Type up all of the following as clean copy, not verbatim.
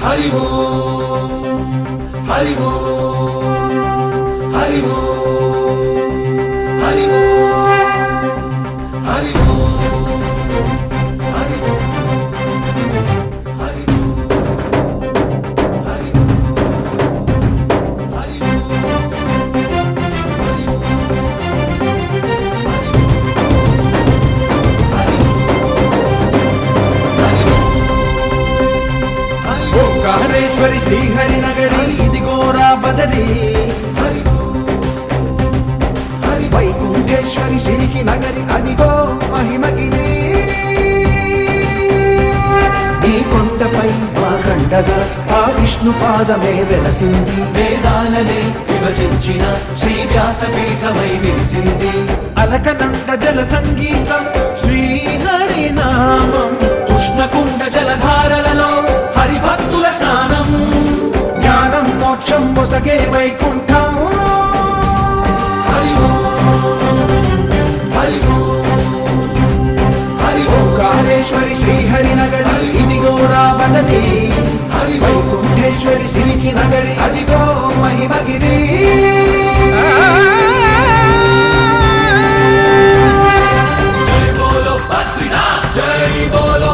హరి ఓం హరి ఓం హరి ఓం హరి ఓం హరి ఓం హరి ఓం హరి ఓం హరి ఓం హరి ఓంకారేశ్వరి శ్రీహరి నగరి ఇదిగోరా బదరి వైకుంఠేశ్వరి సిరికి నగరి అదిగో మహిమగిరి ఈ కొండపై మా కండగా ఆ విష్ణు పాదమే వెలసింది వేదాలనే విభజించిన శ్రీ వ్యాసపీఠమై విరిసింది అలకనంద జల సంగీతం శ్రీహరి నామం ఉష్ణకుండ జలధారలలో హరిభక్తుల స్నానం జ్ఞానం మోక్షం మొసగే వైకుంఠం హరి ఓం హరి ఓం హరి ఓం ఓంకారేశ్వరి శ్రీహరి నగరి ఇదిగో రాబడది హరి ఓం వైకుంఠేశ్వరి సిరికి నగరి అదిగో మహిమగిరి జై బోలో బద్రీనాథ్ జై బోలో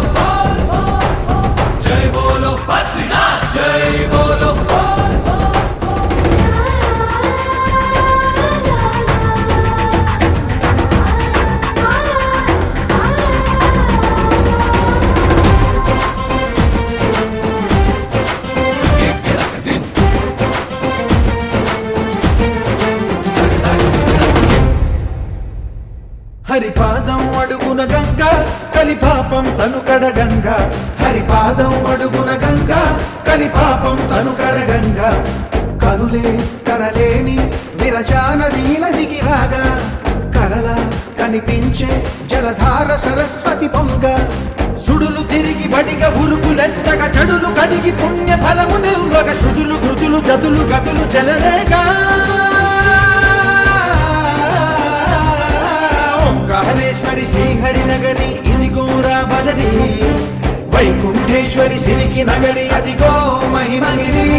జై బోలో బద్రీనాథ్ జై బోలో హరిపాదం అడుగున గంగ కలిపాపం తనుకడ గంగ హరిపాదం అడుగున గంగ కలిపాపం తనుకడ గంగ కరులే కరలేని విరచానది నదికి రాగా కరల కనిపించే జలధార సరస్వతి పొంగ సుడులు తిరిగి బడిగ ఉరుకులెత్తగా చెడులు కడిగి పుణ్య ఫలము నివ్వగ శృతులు కృతులు గతులు గతులు చెలరేగా ఓంకారేశ్వరి శ్రీహరి నగరి ఇదిగో రాబడరి వైకుంఠేశ్వరి సిరికి నగరి అదిగో మహిమగిరి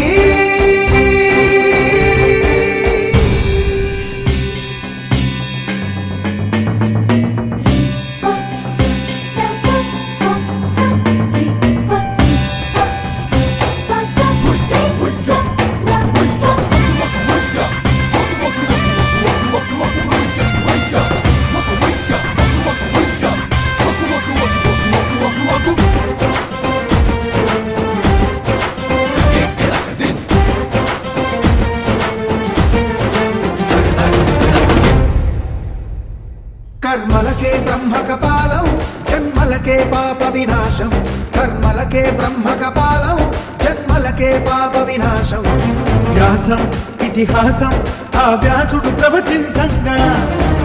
కర్మలకే బ్రహ్మ కపాలం జన్మలకే పాప వినాశం కర్మలకే బ్రహ్మ కపాలం జన్మలకే పాప వినాశం వ్యాసం ఇతిహాసం ఆ వ్యాసుడు ప్రవచించంగా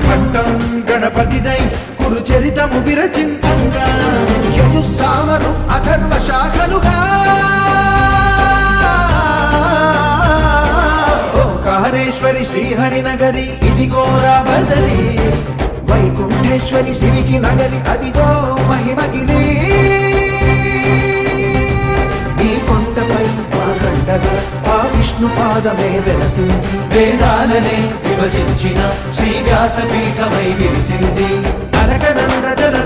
ఖండం గణపతిదై కురు చరితము విరచించంగా యజుస్సామరు అథర్వ శాఖలుగా ఓంకారేశ్వరి శ్రీహరి నగరి ఇదిగో రాబదరి వైకుంఠేశ్వరి సిరికి నగరి అదిగో మహిమగిరి ఈ కొండపై మా కండగా ఆ విష్ణు పాదమే వెలసింది వేదాలనే విభజించిన శ్రీ వ్యాసపీఠమై విరిసింది అరకనంద జల